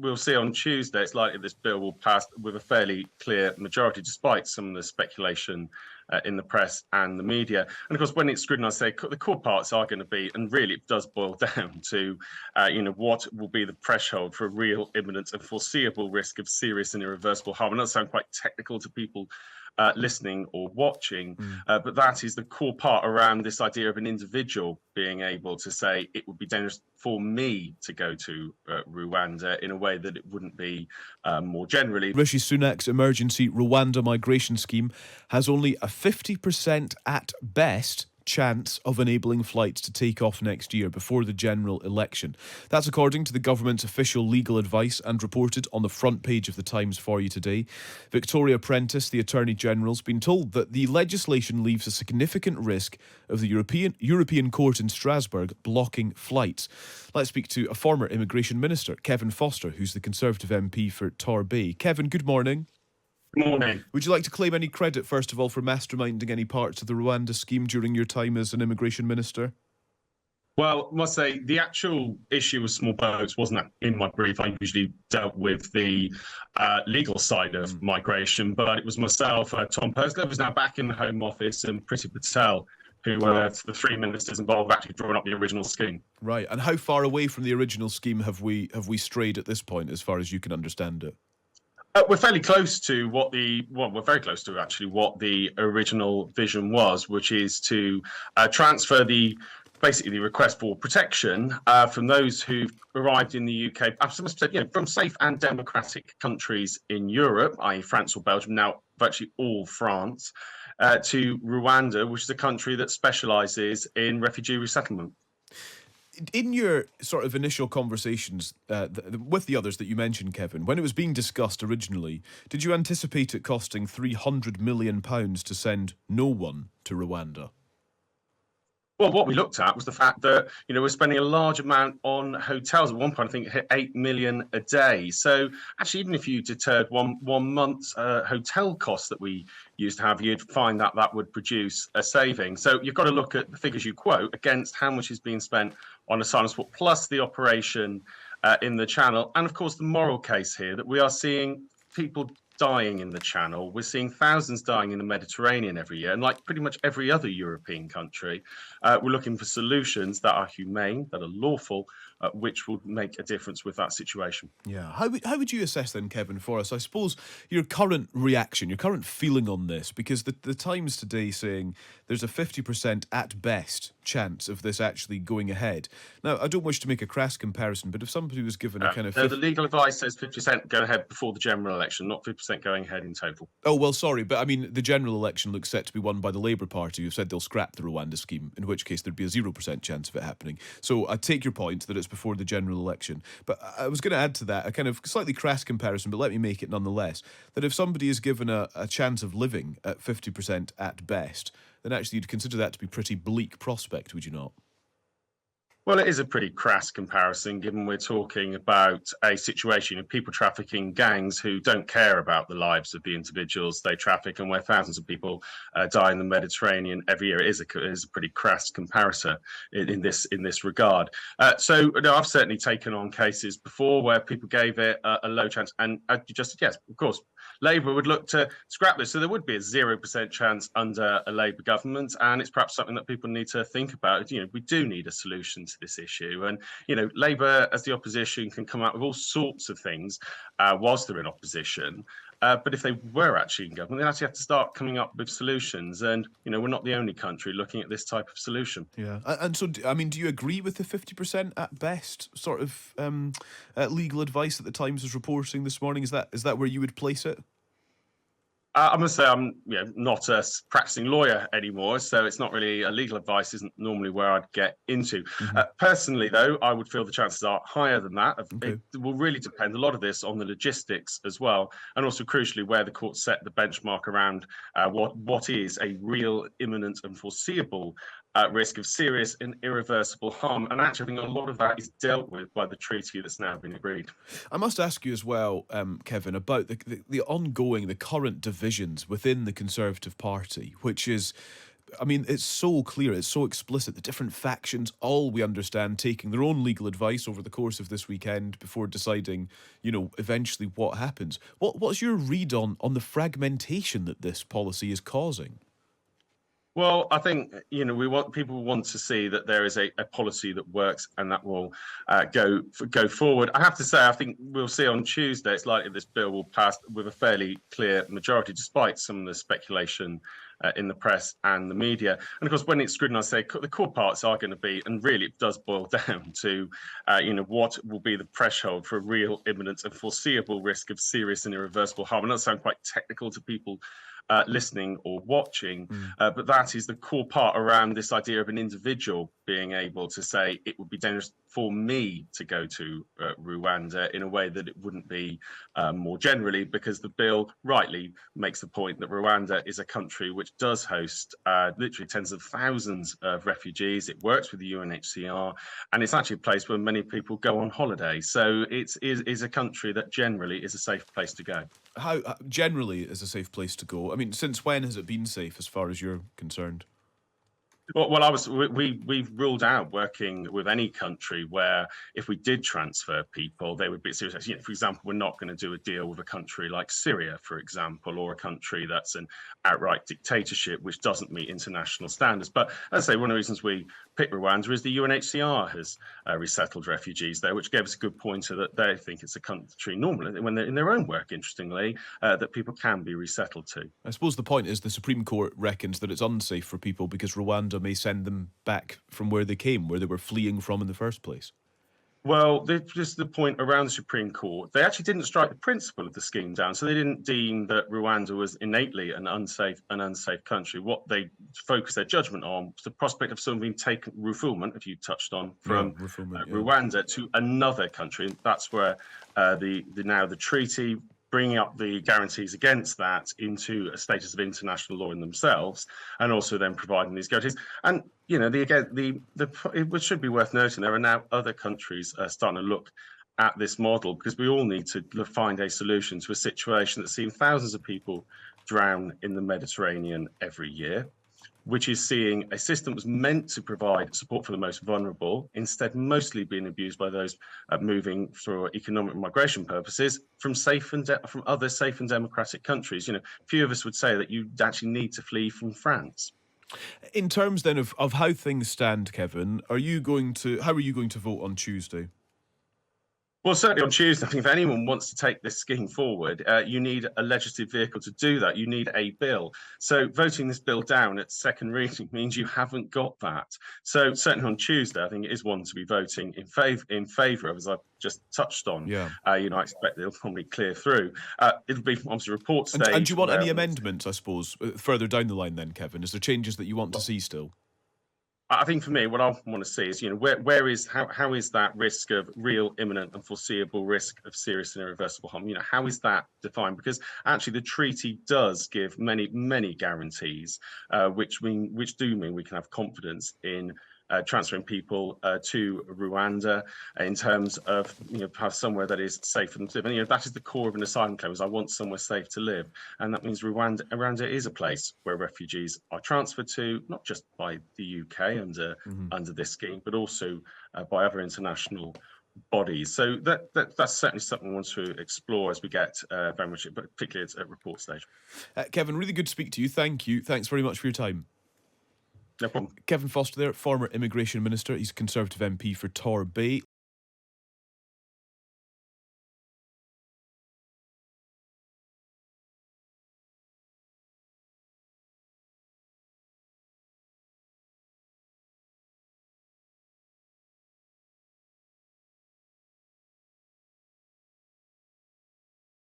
we'll see on Tuesday, it's likely this bill will pass with a fairly clear majority, despite some of the speculation in the press and the media. And of course, when it's scrutinised, the core parts are going to be, and really it does boil down to, what will be the threshold for a real, imminent and foreseeable risk of serious and irreversible harm. And that sounds quite technical to people listening or watching, but that is the core part around this idea of an individual being able to say it would be dangerous for me to go to Rwanda in a way that it wouldn't be more generally. Rishi Sunak's emergency Rwanda migration scheme has only a 50% at best chance of enabling flights to take off next year before the general election. That's according to the government's official legal advice and reported on the front page of the Times for you today. Victoria Prentice, the Attorney General, has been told that the legislation leaves a significant risk of the European Court in Strasbourg blocking flights. Let's speak to a former Immigration Minister, Kevin Foster, who's the Conservative MP for Torbay. Kevin, good morning. Good morning. Would you like to claim any credit, first of all, for masterminding any parts of the Rwanda scheme during your time as an immigration minister? Well, I must say, the actual issue with small boats wasn't in my brief. I usually dealt with the legal side of migration, but it was myself, Tom Purslow, who's now back in the Home Office, and Priti Patel, who were the three ministers involved, actually drawing up the original scheme. Right, and how far away from the original scheme have we strayed at this point, as far as you can understand it? We're fairly close to we're very close to actually what the original vision was, which is to transfer basically the request for protection from those who've arrived in the UK, from safe and democratic countries in Europe, i.e. France or Belgium, now virtually all France, to Rwanda, which is a country that specialises in refugee resettlement. In your sort of initial conversations with the others that you mentioned, Kevin, when it was being discussed originally, did you anticipate it costing £300 million to send no one to Rwanda? Well, what we looked at was the fact that, we're spending a large amount on hotels. At one point, I think it hit 8 million a day. So actually, even if you deterred one month's hotel costs that we used to have, you'd find that that would produce a saving. So you've got to look at the figures you quote against how much is being spent on asylum support, plus the operation in the Channel. And of course, the moral case here that we are seeing people dying in the Channel. We're seeing thousands dying in the Mediterranean every year. And like pretty much every other European country, we're looking for solutions that are humane, that are lawful, which will make a difference with that situation. Yeah. How would you assess then, Kevin, for us, I suppose, your current reaction, your current feeling on this? Because the Times today saying there's a 50% at best chance of this actually going ahead. Now, I don't wish to make a crass comparison, but if somebody was given a kind of... The legal advice says 50% go ahead before the general election, not 50% going ahead in total. Oh, well, sorry, but I mean, the general election looks set to be won by the Labour Party, who've said they'll scrap the Rwanda scheme, in which case there'd be a 0% chance of it happening. So I take your point that it's before the general election. But I was going to add to that a kind of slightly crass comparison, but let me make it nonetheless, that if somebody is given a chance of living at 50% at best, then actually you'd consider that to be a pretty bleak prospect, would you not? Well, it is a pretty crass comparison, given we're talking about a situation of people trafficking gangs who don't care about the lives of the individuals they traffic, and where thousands of people die in the Mediterranean every year. It is a pretty crass comparison in this regard. So I've certainly taken on cases before where people gave it a low chance, and yes, of course, Labour would look to scrap this. So there would be a 0% chance under a Labour government, and it's perhaps something that people need to think about. We do need a solution to this issue, and Labour as the opposition can come out with all sorts of things whilst they're in opposition, but if they were actually in government, they actually have to start coming up with solutions, and we're not the only country looking at this type of solution. Yeah, and so I mean, do you agree with the 50% at best sort of legal advice that the Times is reporting this morning? Is that where you would place it? I must say I'm not a practicing lawyer anymore, so it's not really legal advice isn't normally where I'd get into. Personally, though, I would feel the chances are higher than that. Okay. It will really depend, a lot of this, on the logistics as well, and also crucially where the court set the benchmark around what is a real, imminent and foreseeable risk of serious and irreversible harm. And actually, I think a lot of that is dealt with by the treaty that's now been agreed. I must ask you as well, Kevin, about the current divisions within the Conservative Party, which is I mean, it's so clear, it's so explicit. The different factions, all we understand, taking their own legal advice over the course of this weekend before deciding, eventually what happens. What's your read on the fragmentation that this policy is causing? Well, I think people want to see that there is a policy that works and that will go forward. I have to say, I think we'll see on Tuesday. It's likely this bill will pass with a fairly clear majority, despite some of the speculation in the press and the media. And of course, when it's scrutinised, the core parts are going to be, and really it does boil down to, what will be the threshold for a real, imminent, and foreseeable risk of serious and irreversible harm. And that sounds quite technical to people listening or watching, but that is the core part around this idea of an individual being able to say it would be dangerous for me to go to Rwanda in a way that it wouldn't be more generally, because the bill rightly makes the point that Rwanda is a country which does host literally tens of thousands of refugees. It works with the UNHCR, and it's actually a place where many people go on holiday. So it is a country that generally is a safe place to go. How generally is a safe place to go? I mean, since when has it been safe as far as you're concerned? Well, we've ruled out working with any country where if we did transfer people, they would be serious. For example, we're not going to do a deal with a country like Syria, for example, or a country that's an outright dictatorship which doesn't meet international standards. But as I say, one of the reasons we picked Rwanda is the UNHCR has resettled refugees there, which gave us a good pointer that they think it's a country normally, when they're in their own work, interestingly, that people can be resettled to. I suppose the point is the Supreme Court reckons that it's unsafe for people because Rwanda may send them back from where they came, where they were fleeing from in the first place. Well, just the point around the Supreme Court, they actually didn't strike the principle of the scheme down. So they didn't deem that Rwanda was innately an unsafe country. What they focused their judgment on was the prospect of someone being taken, refoulement, if you touched on, from Rwanda to another country. That's where the treaty, bringing up the guarantees against that into a status of international law in themselves, and also then providing these guarantees. And it should be worth noting there are now other countries starting to look at this model, because we all need to find a solution to a situation that's seen thousands of people drown in the Mediterranean every year, which is seeing a system that was meant to provide support for the most vulnerable, instead mostly being abused by those moving for economic migration purposes from other safe and democratic countries. Few of us would say that you actually need to flee from France. In terms then of how things stand, Kevin, how are you going to vote on Tuesday? Well, certainly on Tuesday, I think if anyone wants to take this scheme forward, you need a legislative vehicle to do that. You need a bill. So voting this bill down at second reading means you haven't got that. So certainly on Tuesday, I think it is one to be voting in favour of, as I've just touched on. Yeah. I expect it'll probably clear through. It'll be obviously report stage. And do you want any amendments, I suppose, further down the line then, Kevin? Is there changes that you want to see still? I think for me, what I want to see is, how is that risk of real, imminent, and foreseeable risk of serious and irreversible harm? How is that defined? Because actually, the treaty does give many, many guarantees, which do mean we can have confidence in transferring people to Rwanda in terms of have somewhere that is safe for them to live. And that is the core of an asylum claim: is I want somewhere safe to live, and that means Rwanda is a place where refugees are transferred to, not just by the UK under this scheme, but also by other international bodies. So that's certainly something we want to explore as we get very much, but particularly at report stage. Kevin, really good to speak to you. Thank you. Thanks very much for your time. No problem. Kevin Foster there, former Immigration Minister. He's a Conservative MP for Torbay.